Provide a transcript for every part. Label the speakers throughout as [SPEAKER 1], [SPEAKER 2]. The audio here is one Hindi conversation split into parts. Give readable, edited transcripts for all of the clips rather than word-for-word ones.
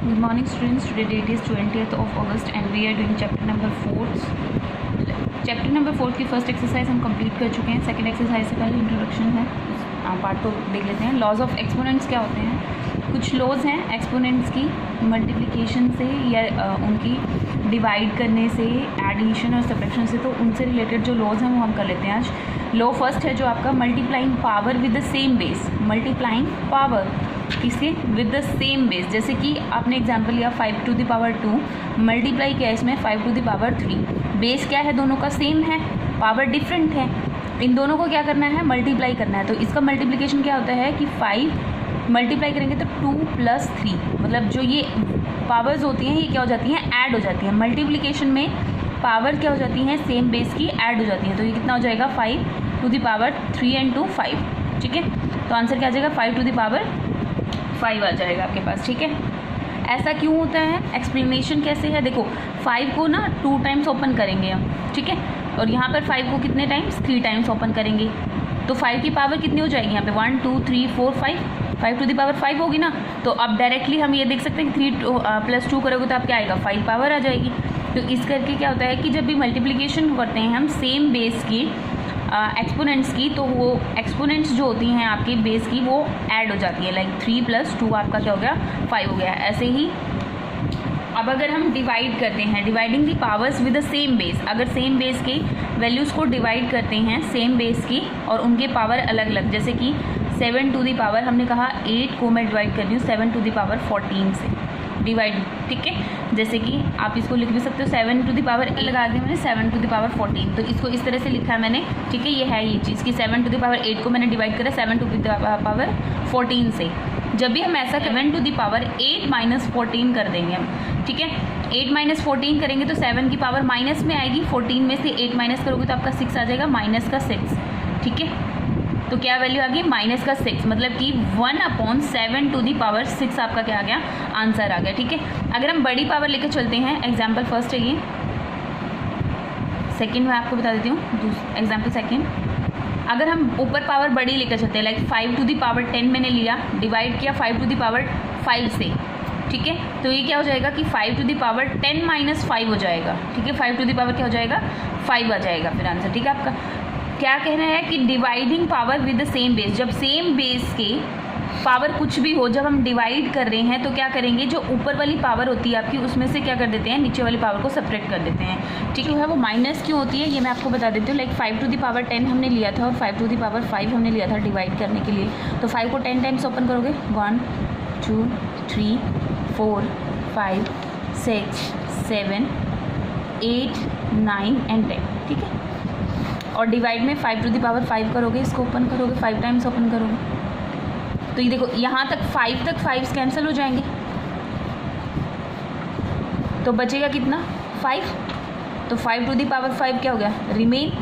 [SPEAKER 1] Good morning students, today date is 20th of August and we are doing chapter number 4. Chapter number 4 की फर्स्ट एक्सरसाइज हम कंप्लीट कर चुके हैं. सेकंड एक्सरसाइज से पहले इंट्रोडक्शन है, पार्ट तो देख लेते हैं. लॉज ऑफ एक्सपोनेंट्स क्या होते हैं? कुछ लॉज हैं एक्सपोनेंट्स की मल्टीप्लिकेशन से या उनकी डिवाइड करने से, एडिशन और सब्ट्रैक्शन से, तो उनसे रिलेटेड जो लॉज हैं वो हम कर लेते हैं आज. लॉ फर्स्ट है जो आपका multiplying power with the same base. Multiplying power किसके? With the same base. जैसे कि आपने एग्जांपल लिया 5 to the power 2, मल्टीप्लाई किया इसमें 5 to the power 3. बेस क्या है? दोनों का सेम है, पावर डिफरेंट है. इन दोनों को क्या करना है? मल्टीप्लाई करना है. तो इसका मल्टीप्लिकेशन क्या होता है कि 5 मल्टीप्लाई करेंगे तो 2 + 3, मतलब जो ये पावर्स होती हैं ये क्या हो जाती हैं? ऐड हो जाती हैं. मल्टीप्लिकेशन में पावर क्या हो जाती हैं? सेम बेस की ऐड हो जाती हैं. तो ये कितना हो जाएगा? 5 to the power 3 and 2 5. ठीक है, तो आंसर क्या आ जाएगा? 5 to the power 5 आ जाएगा आपके पास. ठीक है, ऐसा क्यों होता है? एक्सप्लेनेशन कैसे है? देखो 5 को ना 2 टाइम्स ओपन करेंगे हम, ठीक है, और यहाँ पर 5 को कितने टाइम्स? 3 टाइम्स ओपन करेंगे. तो 5 की पावर कितनी हो जाएगी यहाँ पे? 1 2 3 4 5. 5 to the power 5 होगी ना. तो अब डायरेक्टली हम ये देख सकते हैं कि 3 + 2 करोगे तो आप क्या आएगा? 5 पावर आ जाएगी. तो इस करके क्या होता है कि जब भी मल्टीप्लिकेशन करते हैं हम सेम बेस की एक्सपोनेंट्स की, तो वो एक्सपोनेंट्स जो होती हैं आपकी बेस की वो ऐड हो जाती है. लाइक 3 + 2 आपका क्या हो गया? 5 हो गया. ऐसे ही अब अगर हम डिवाइड करते हैं, dividing the powers with the same base, अगर सेम बेस के वैल्यूज़ को डिवाइड करते हैं सेम बेस की और उनके पावर अलग अलग, जैसे कि 7 to the power, हमने कहा 8 को मैं डिवाइड कर रही हूँ 7 to the power 14 से डिवाइड. ठीक है, जैसे कि आप इसको लिख भी सकते हो 7 to the power लगा दिया मैंने 7 to the power 14. तो इसको इस तरह से लिखा है मैंने. ठीक है, ये है ये चीज़ कि 7 to the power 8 को मैंने डिवाइड करा 7 to the power 14 से. जब भी हम ऐसा 7 to the power 8 - 14 कर देंगे हम, ठीक है, 8 - 14 करेंगे तो 7 की पावर माइनस में आएगी. 14 में से 8 माइनस करोगे तो आपका 6 आ जाएगा, -6. ठीक है, तो क्या वैल्यू आ गई? -6, मतलब कि 1/7 to the power 6 आपका क्या आ गया? आंसर आ गया. ठीक है, अगर हम बड़ी पावर लेकर चलते हैं, एग्जाम्पल फर्स्ट है ये, सेकेंड मैं आपको बता देती हूँ. एग्जाम्पल सेकेंड, अगर हम ऊपर पावर बड़ी लेकर चलते हैं, लाइक 5 to the power 10 मैंने लिया, डिवाइड किया 5 to the power 5 से. ठीक है, तो ये क्या हो जाएगा कि 5 to the power 10 - 5 हो जाएगा. ठीक है, 5 to the power क्या हो जाएगा? 5 आ जाएगा फिर आंसर. ठीक है, आपका क्या कहना है कि dividing power with the same base, जब सेम बेस के पावर कुछ भी हो, जब हम डिवाइड कर रहे हैं तो क्या करेंगे? जो ऊपर वाली पावर होती है आपकी उसमें से क्या कर देते हैं? नीचे वाली पावर को सब्ट्रैक्ट कर देते हैं. ठीक है, वो माइनस क्यों होती है ये मैं आपको बता देती हूँ. लाइक 5 to the power 10 हमने लिया था और 5 to the power 5 हमने लिया था डिवाइड करने के लिए. तो 5 को 10 टाइम्स ओपन करोगे, 1 2 3 4 5 6 7 8 9 and 10. ठीक है, और डिवाइड में 5 to the power 5 करोगे, इसको ओपन करोगे 5 टाइम्स ओपन करोगे, तो ये देखो यहाँ तक 5 तक 5 कैंसिल हो जाएंगे, तो बचेगा कितना? 5. तो 5 to the power 5 क्या हो गया? रिमेन,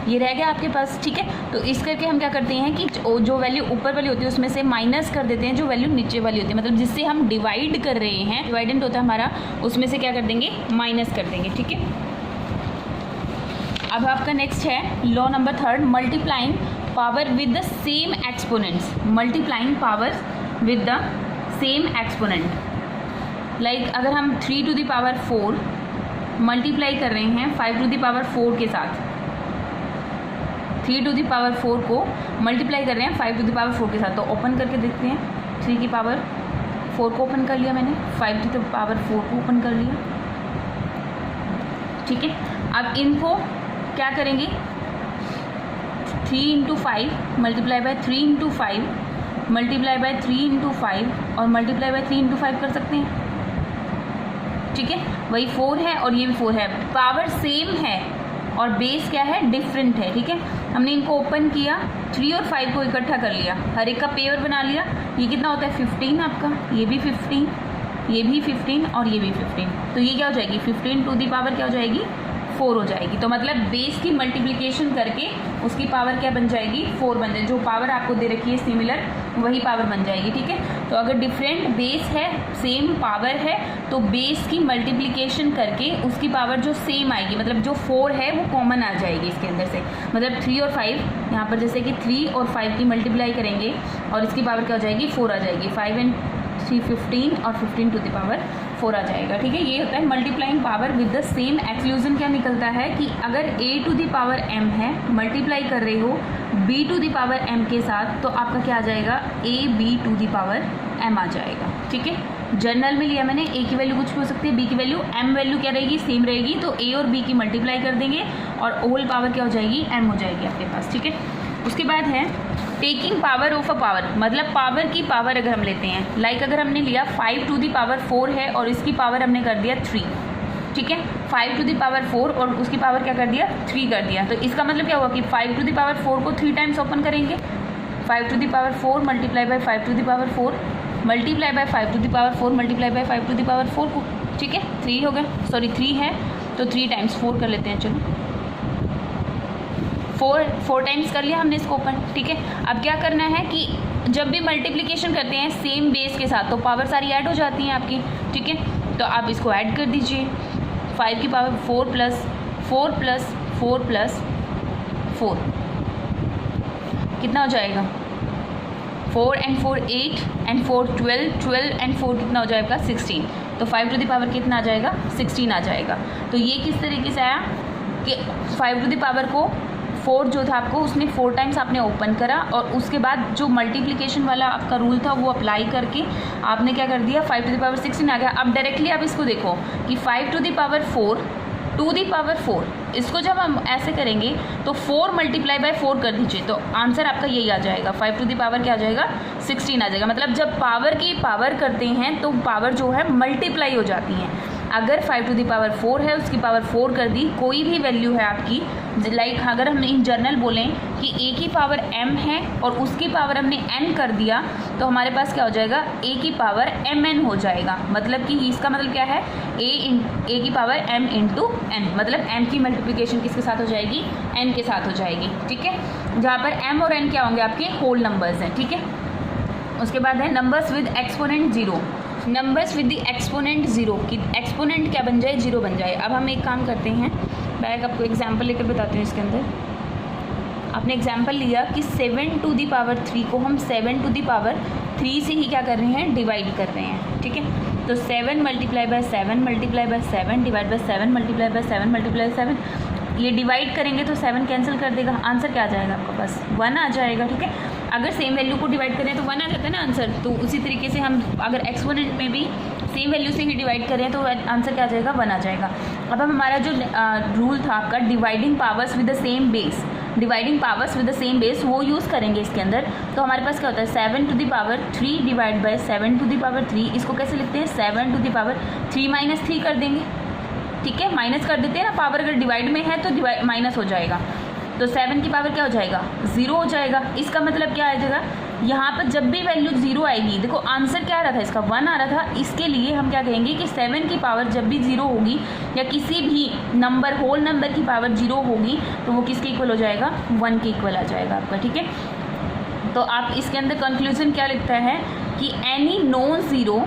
[SPEAKER 1] ये रह गया आपके पास. ठीक है, तो इस करके हम क्या करते हैं कि जो वैल्यू ऊपर वाली होती है उसमें से माइनस कर देते हैं जो वैल्यू नीचे वाली होती है, मतलब जिससे हम डिवाइड कर रहे हैं, डिवाइडेंट होता है हमारा, उसमें से क्या कर देंगे? माइनस कर देंगे. ठीक है, अब आपका नेक्स्ट है law number 3, multiplying power with the same exponents. Multiplying power with the same exponent, like अगर हम 3 to the power 4 मल्टीप्लाई कर रहे हैं 5 to the power 4 के साथ, 3 to the power 4 को मल्टीप्लाई कर रहे हैं 5 to the power 4 के साथ, तो ओपन करके देखते हैं. 3 की पावर 4 को ओपन कर लिया मैंने, 5 to the power 4 को ओपन कर लिया. ठीक है, अब इनको क्या करेंगे? 3 × 5 मल्टीप्लाई बाय 3 × 5 मल्टीप्लाई बाय 3 × 5 और मल्टीप्लाई बाय 3 × 5 कर सकते हैं. ठीक है, वही 4 है और ये भी 4 है, पावर सेम है और बेस क्या है? डिफरेंट है. ठीक है, हमने इनको ओपन किया, 3 और 5 को इकट्ठा कर लिया, हर एक का पेयर बना लिया. ये कितना होता है? 15 आपका, ये भी 15, ये भी 15 और ये भी 15. तो ये क्या हो जाएगी? 15 to the power क्या हो जाएगी? 4 हो जाएगी. तो मतलब बेस की मल्टीप्लिकेशन करके उसकी पावर क्या बन जाएगी? 4 बन जाएगी. जो पावर आपको दे रखी है सिमिलर, वही पावर बन जाएगी. ठीक है, तो अगर डिफरेंट बेस है, सेम पावर है, तो बेस की मल्टीप्लिकेशन करके उसकी पावर जो सेम आएगी, मतलब जो 4 है वो कॉमन आ जाएगी इसके अंदर से. मतलब 3 और 5 यहाँ पर जैसे कि 3 और 5 की मल्टीप्लाई करेंगे और इसकी पावर क्या हो जाएगी? 4 आ जाएगी. 5 and 3 15 और 15 टू द पावर 4 आ जाएगा। ठीक है, ये होता है multiplying power with the same. Exclusion क्या निकलता है कि अगर a to the power m है, मल्टीप्लाई कर रहे हो b to the power m के साथ, तो आपका क्या आ जाएगा, a b to the power m आ जाएगा। ठीक है, जनरल में लिया मैंने, a की वैल्यू कुछ भी हो सकती है, b की वैल्यू, m वैल्यू क्या रहेगी, सेम रहेगी, तो a और b की मल्टीप्लाई कर देंगे और होल पावर क्या हो जाएगी, m हो जाएगी आपके पास। ठीक है, उसके बाद है taking power of a power, मतलब पावर की पावर अगर हम लेते हैं, लाइक अगर हमने लिया 5 टू द पावर 4 है और इसकी पावर हमने कर दिया 3। ठीक है, 5 टू द पावर 4 और उसकी पावर क्या कर दिया, 3 कर दिया, तो इसका मतलब क्या हुआ कि 5 टू द पावर 4 को 3 टाइम्स ओपन करेंगे, 5 to the power 4 multiply by 5 to the power 4 multiply by 5 to the power 4 multiply by 5 to the power 4 को। ठीक है, 3 हो गया, सॉरी 3 है तो 3 टाइम्स 4 कर लेते हैं, चलो 4 टाइम्स कर लिया हमने इसको ओपन। ठीक है, अब क्या करना है कि जब भी मल्टीप्लिकेशन करते हैं सेम बेस के साथ तो पावर सारी ऐड हो जाती हैं आपकी। ठीक है, तो आप इसको ऐड कर दीजिए, 5 की पावर 4 प्लस 4 प्लस 4 प्लस 4 कितना हो जाएगा, 4 एंड 4 8 एंड 4 12, 12 एंड 4 कितना हो जाएगा 16, तो 5 टू द पावर कितना आ जाएगा, 16 आ जाएगा। तो ये किस तरीके से आया कि 5 टू द पावर को 4 जो था आपको, उसने 4 टाइम्स आपने ओपन करा और उसके बाद जो मल्टीप्लिकेशन वाला आपका रूल था वो अप्लाई करके आपने क्या कर दिया, 5 टू द पावर 16 आ गया। अब डायरेक्टली आप इसको देखो कि 5 to the power 4 to the power 4, इसको जब हम ऐसे करेंगे तो 4 मल्टीप्लाई बाय 4 कर दीजिए, तो आंसर आपका यही आ जाएगा, 5 टू दी पावर क्या आ जाएगा, 16 आ जाएगा। मतलब जब पावर की पावर करते हैं तो पावर जो है मल्टीप्लाई हो जाती हैं। अगर 5 टू दी पावर 4 है, उसकी पावर 4 कर दी, कोई भी वैल्यू है आपकी, लाइक अगर हम इन जनरल बोलें कि a की पावर m है और उसकी पावर हमने n कर दिया, तो हमारे पास क्या हो जाएगा, a की पावर mn हो जाएगा। मतलब कि इसका मतलब क्या है, a की पावर m इंटू n, मतलब m की मल्टीप्लिकेशन किसके साथ हो जाएगी, n के साथ हो जाएगी। ठीक है, जहाँ पर m और n क्या होंगे, आपके होल नंबर्स हैं। ठीक है, उसके बाद है numbers with exponent 0। Numbers with the exponent 0 की एक्सपोनेंट क्या बन जाए, 0 बन जाए। अब हम एक काम करते हैं, मैं आपको एग्जांपल लेकर बताती हूँ। इसके अंदर आपने एग्जांपल लिया कि 7 टू दी पावर 3 को हम 7 टू दी पावर 3 से ही क्या कर रहे हैं, डिवाइड कर रहे हैं। ठीक है, तो 7 multiply by 7 multiply by 7 divide by 7 multiply by 7 multiply by 7, ये डिवाइड करेंगे तो 7 कैंसिल कर देगा, आंसर क्या आ जाएगा आपके पास, 1 आ जाएगा। ठीक है, अगर सेम वैल्यू को डिवाइड करें तो 1 आ जाता है ना आंसर, तो उसी तरीके से हम अगर एक्सपोनेंट में भी सेम वैल्यू से ही डिवाइड करें तो आंसर क्या आ जाएगा, 1 आ जाएगा। अब हम हमारा जो रूल था आपका dividing powers with the same base, dividing powers with the same base, वो यूज़ करेंगे इसके अंदर। तो हमारे पास क्या होता है, 7 to the power 3 divide by 7 to the power 3, इसको कैसे लिखते हैं, 7 टू द पावर 3 माइनस 3 कर देंगे। ठीक है, माइनस कर देते हैं ना, पावर अगर डिवाइड में है तो माइनस हो जाएगा, तो 7 की पावर क्या हो जाएगा, 0 हो जाएगा। इसका मतलब क्या आ जाएगा, यहाँ पर जब भी वैल्यू 0 आएगी, देखो आंसर क्या आ रहा था इसका, 1 आ रहा था, इसके लिए हम क्या कहेंगे कि 7 की पावर जब भी 0 होगी या किसी भी नंबर होल नंबर की पावर 0 होगी तो वो किसके इक्वल हो जाएगा, 1 के इक्वल आ जाएगा आपका। ठीक है, तो आप इसके अंदर कंक्लूजन क्या लिखता है कि any non zero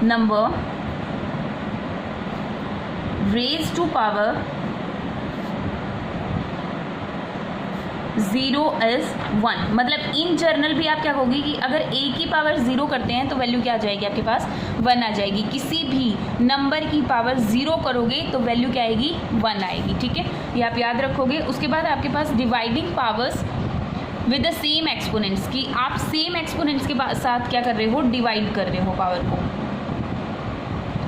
[SPEAKER 1] number raise to power 0 is 1। मतलब इन जनरल भी आप क्या कहोगे कि अगर a की पावर 0 करते हैं तो वैल्यू क्या आ जाएगी आपके पास, 1 आ जाएगी। किसी भी नंबर की पावर 0 करोगे तो वैल्यू क्या आएगी, 1 आएगी। ठीक है, ये आप याद रखोगे। उसके बाद आपके पास dividing powers with the same exponents की आप सेम एक्सपोनेंट्स के साथ क्या कर रहे हो, डिवाइड कर रहे हो पावर को।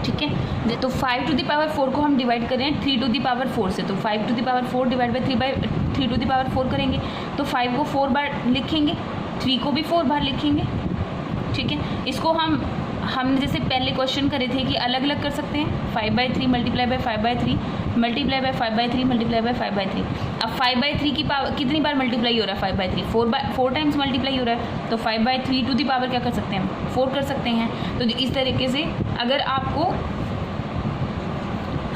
[SPEAKER 1] ठीक है, तो 5 टू द पावर 4 को हम डिवाइड कर रहे हैं 3 टू द पावर 4 से, तो 5 to the power 4 divide by 3 to the power 4 करेंगे तो 5 को 4 बार लिखेंगे, 3 को भी 4 बार लिखेंगे। ठीक है, इसको हमने जैसे पहले क्वेश्चन करे थे कि अलग अलग कर सकते हैं, 5/3 multiply by 5/3 multiply by 5/3 multiply by 5/3। अब 5/3 की पावर कितनी बार मल्टीप्लाई हो रहा है, 5/3 4 टाइम्स मल्टीप्लाई हो रहा है, तो 5/3 टू दी पावर क्या कर सकते हैं, 4 कर सकते हैं। तो इस तरीके से अगर आपको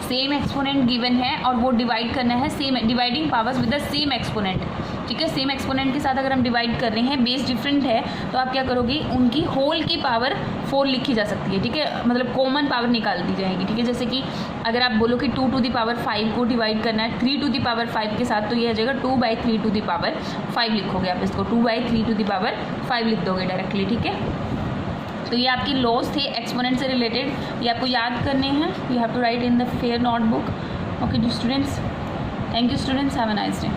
[SPEAKER 1] सेम एक्सपोनेंट गिवन है और वो डिवाइड करना है same dividing powers with the same exponent. ठीक है, सेम एक्सपोनेंट के साथ अगर हम डिवाइड कर रहे हैं, बेस डिफरेंट है, तो आप क्या करोगे, उनकी होल की पावर 4 लिखी जा सकती है। ठीक है, मतलब कॉमन पावर निकाल दी जाएगी। ठीक है, जैसे कि अगर आप बोलो कि 2 टू दी पावर 5 को डिवाइड करना है 3 टू दी पावर 5 के साथ, तो ये आ जाएगा 2/3 टू दी पावर 5 लिखोगे आप इसको, 2/3 टू दी पावर 5 लिख दोगे डायरेक्टली। ठीक है, तो ये आपकी लॉस थे एक्सपोनेंट से रिलेटेड, ये आपको याद करने हैं. You have to write in the fair notebook. Okay students, thank you students, have a nice day.